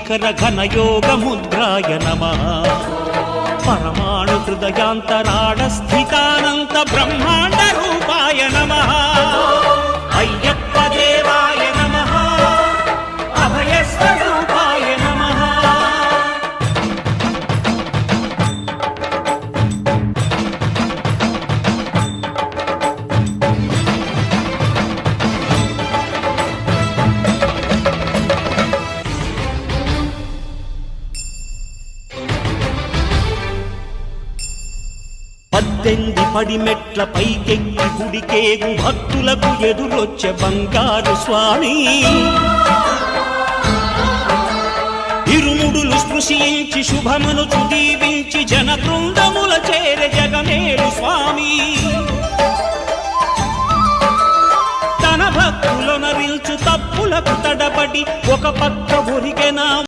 ఘనయోగముద్రాయ నమః పరమాణు హృదయాంతరాళ స్థితానంత బ్రహ్మాండ రూపాయ నమః అయ్యప్ప దేవాయ నమః అభయ స్వరూపాయ నమః. పద్దెంది పడిమెట్ల పైకెక్కి గుడికేగు భక్తులకు ఎదురొచ్చే బంగారు స్వామి ఇరుముడులు స్పృశించి శుభమును చుదీవించి జన బృందముల చేర జగమేలు స్వామి తన భక్తులనరిల్చు తప్పులకు తడబడి ఒక పక్క ఒరిగెనా